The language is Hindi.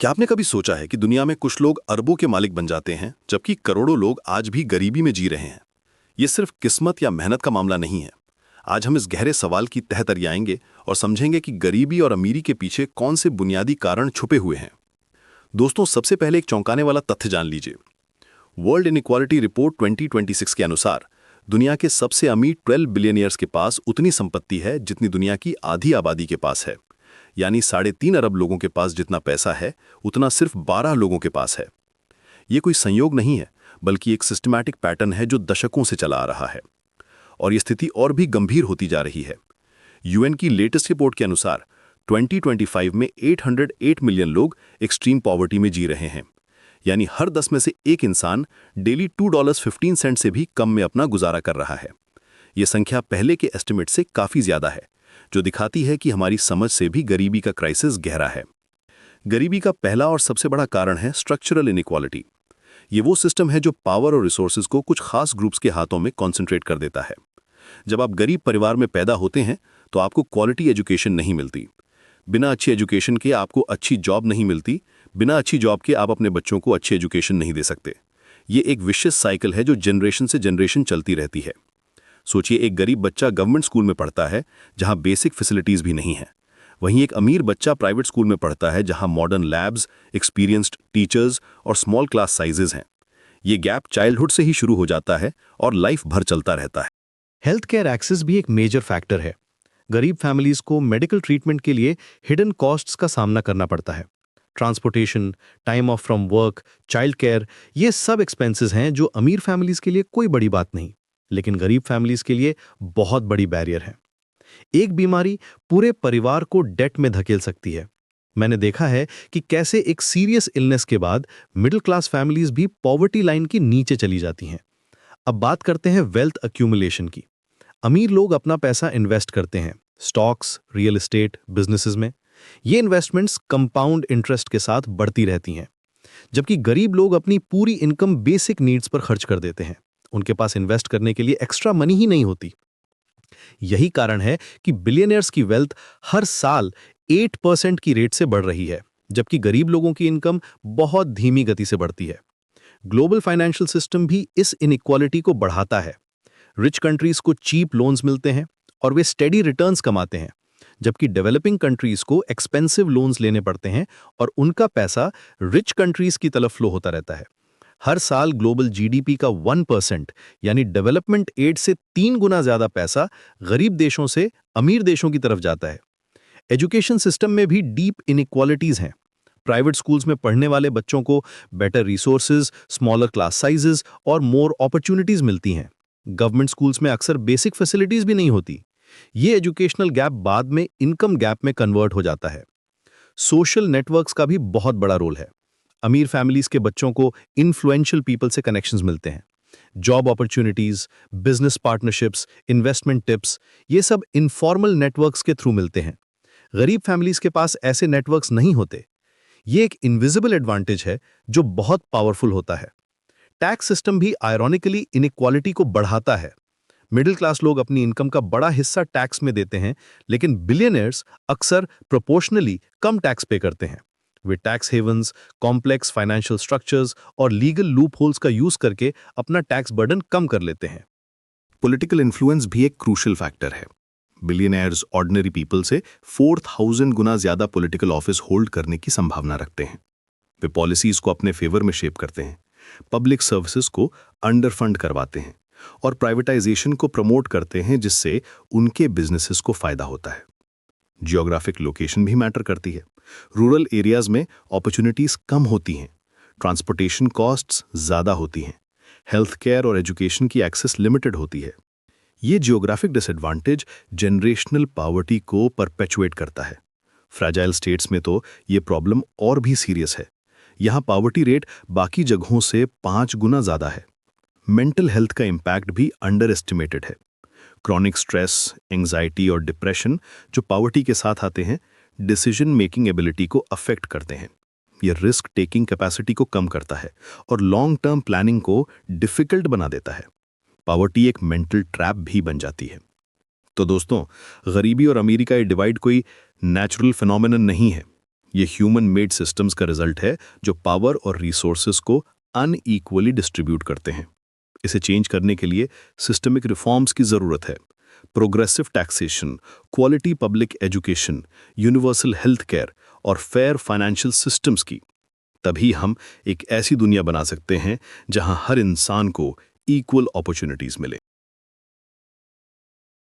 क्या आपने कभी सोचा है कि दुनिया में कुछ लोग अरबों के मालिक बन जाते हैं जबकि करोड़ों लोग आज भी गरीबी में जी रहे हैं। ये सिर्फ किस्मत या मेहनत का मामला नहीं है। आज हम इस गहरे सवाल की तह तरियाएंगे और समझेंगे कि गरीबी और अमीरी के पीछे कौन से बुनियादी कारण छुपे हुए हैं। दोस्तों, सबसे पहले एक चौंकाने वाला तथ्य जान लीजिए। वर्ल्ड इनइक्वालिटी रिपोर्ट 2026 के अनुसार दुनिया के सबसे अमीर 12 बिलियनियर्स के पास उतनी संपत्ति है जितनी दुनिया की आधी आबादी के पास है। यानी 3.5 अरब लोगों के पास जितना पैसा है उतना सिर्फ 12 लोगों के पास है। ये कोई संयोग नहीं है, बल्कि एक सिस्टमैटिक पैटर्न है जो दशकों से चला आ रहा है। और ये स्थिति और भी गंभीर होती जा रही है। यूएन की लेटेस्ट रिपोर्ट के अनुसार 2025 में 808 मिलियन लोग एक्सट्रीम पॉवर्टी में जी रहे हैं। यानी हर 10 में से एक इंसान डेली $2.15 से भी कम में अपना गुजारा कर रहा है। ये संख्या पहले के एस्टिमेट से काफ़ी ज़्यादा है, जो दिखाती है कि हमारी समझ से भी गरीबी का क्राइसिस गहरा है। गरीबी का पहला और सबसे बड़ा कारण है स्ट्रक्चरल इनइक्वालिटी। ये वो सिस्टम है जो पावर और रिसोर्सेज को कुछ खास ग्रुप्स के हाथों में कॉन्सेंट्रेट कर देता है। जब आप गरीब परिवार में पैदा होते हैं तो आपको क्वालिटी एजुकेशन नहीं मिलती। बिना अच्छी एजुकेशन के आपको अच्छी जॉब नहीं मिलती। बिना अच्छी जॉब के आप अपने बच्चों को अच्छी एजुकेशन नहीं दे सकते। ये एक विशिष्ट साइकिल है जो जनरेशन से जनरेशन चलती रहती है। सोचिए, एक गरीब बच्चा गवर्नमेंट स्कूल में पढ़ता है जहां बेसिक फैसिलिटीज भी नहीं है। वहीं एक अमीर बच्चा प्राइवेट स्कूल में पढ़ता है जहां मॉडर्न लैब्स, एक्सपीरियंस्ड टीचर्स और स्मॉल क्लास साइजेज हैं। ये गैप चाइल्डहुड से ही शुरू हो जाता है और लाइफ भर चलता रहता है। हेल्थ केयर एक्सेस भी एक मेजर फैक्टर है। गरीब फैमिलीज को मेडिकल ट्रीटमेंट के लिए हिडन कॉस्ट्स का सामना करना पड़ता है। Transportation, time of from work, child care, ये सब एक्सपेंसेस हैं जो अमीर फैमिलीज के लिए कोई बड़ी बात नहीं, लेकिन गरीब फैमिलीज के लिए बहुत बड़ी बैरियर है। एक बीमारी पूरे परिवार को डेट में धकेल सकती है। मैंने देखा है कि कैसे एक सीरियस इलनेस के बाद मिडिल क्लास फैमिलीज भी पॉवर्टी लाइन के नीचे चली जाती हैं। अब बात करते हैं वेल्थ अक्यूमुलेशन की। अमीर लोग अपना पैसा इन्वेस्ट करते हैं स्टॉक्स, रियल एस्टेट, बिजनेसेस में। ये इन्वेस्टमेंट्स कंपाउंड इंटरेस्ट के साथ बढ़ती रहती हैं, जबकि गरीब लोग अपनी पूरी इनकम बेसिक नीड्स पर खर्च कर देते हैं। उनके पास इन्वेस्ट करने के लिए एक्स्ट्रा मनी ही नहीं होती। यही कारण है कि बिलियनियर्स की वेल्थ हर साल 8% की रेट से बढ़ रही है, जबकि गरीब लोगों की इनकम बहुत धीमी गति से बढ़ती है। ग्लोबल फाइनेंशियल सिस्टम भी इस इनइक्वालिटी को बढ़ाता है। रिच कंट्रीज को चीप लोन्स मिलते हैं और वे स्टेडी रिटर्न्स कमाते हैं, जबकि डेवलपिंग कंट्रीज को एक्सपेंसिव लोन्स लेने पड़ते हैं और उनका पैसा रिच कंट्रीज की तरफ फ्लो होता रहता है। हर साल ग्लोबल जीडीपी का 1% यानी डेवलपमेंट एड से 3 गुना ज्यादा पैसा गरीब देशों से अमीर देशों की तरफ जाता है। एजुकेशन सिस्टम में भी डीप इनइक्वालिटीज हैं। प्राइवेट स्कूल्स में पढ़ने वाले बच्चों को better resources, smaller class sizes और मोर अपॉर्चुनिटीज मिलती हैं। गवर्नमेंट स्कूल्स में अक्सर बेसिक फैसिलिटीज भी नहीं होती। ये एजुकेशनल गैप बाद में इनकम गैप में कन्वर्ट हो जाता है। सोशल नेटवर्क्स का भी बहुत बड़ा रोल है। अमीर फैमिलीज के बच्चों को इन्फ्लुएंशियल पीपल से कनेक्शंस मिलते हैं। Job opportunities, business partnerships, investment tips, ये सब इनफॉर्मल नेटवर्क्स के थ्रू मिलते हैं। गरीब फैमिलीज के पास ऐसे नेटवर्क्स नहीं होते। ये एक इनविजिबल एडवांटेज है जो बहुत पावरफुल होता है। टैक्स सिस्टम भी आयरॉनिकली इनइक्वालिटी को बढ़ाता है। मिडिल क्लास लोग अपनी इनकम का बड़ा हिस्सा टैक्स में देते हैं, लेकिन बिलियनियर्स अक्सर प्रोपोर्शनली कम टैक्स पे करते हैं। वे tax havens, complex financial structures और लीगल लूप होल्स का यूज करके अपना टैक्स बर्डन कम कर लेते हैं। पॉलिटिकल इन्फ्लुएंस भी एक क्रूशियल फैक्टर है। बिलियनियर्स ऑर्डिनरी पीपल से 4000 गुना ज्यादा पॉलिटिकल ऑफिस होल्ड करने की संभावना रखते हैं। वे पॉलिसीज को अपने फेवर में शेप करते हैं, पब्लिक सर्विसेज को अंडर फंड करवाते हैं और प्राइवेटाइजेशन को प्रमोट करते हैं, जिससे उनके बिजनेसेस को फायदा होता है। जियोग्राफिक लोकेशन भी मैटर करती है। रूरल एरियाज में अपॉर्चुनिटीज कम होती हैं, ट्रांसपोर्टेशन कॉस्ट्स ज़्यादा होती हैं, हेल्थ केयर और एजुकेशन की एक्सेस लिमिटेड होती है। ये जियोग्राफिक डिसएडवांटेज जनरेशनल पॉवर्टी को परपेचुएट करता है। फ्रैजाइल स्टेट्स में तो ये प्रॉब्लम और भी सीरियस है। यहाँ पॉवर्टी रेट बाकी जगहों से 5 गुना ज़्यादा है। मेंटल हेल्थ का इम्पैक्ट भी अंडर एस्टिमेटेड है। क्रॉनिक स्ट्रेस, एंग्जाइटी और डिप्रेशन जो पॉवर्टी के साथ आते हैं, डिसीजन मेकिंग एबिलिटी को अफेक्ट करते हैं। ये रिस्क टेकिंग कैपेसिटी को कम करता है और लॉन्ग टर्म प्लानिंग को डिफिकल्ट बना देता है। पॉवर्टी एक मेंटल ट्रैप भी बन जाती है। तो दोस्तों, गरीबी और अमीरी का ये डिवाइड कोई नेचुरल फिनोमिनन नहीं है, ये ह्यूमन मेड सिस्टम्स का रिजल्ट है जो पावर और रिसोर्सेज को अनइक्वली डिस्ट्रीब्यूट करते हैं। इसे चेंज करने के लिए सिस्टमिक रिफॉर्म्स की ज़रूरत है। Progressive taxation, quality public education, universal health care और फेयर फाइनेंशियल सिस्टम्स की। तभी हम एक ऐसी दुनिया बना सकते हैं जहां हर इंसान को इक्वल अपॉर्चुनिटीज मिले।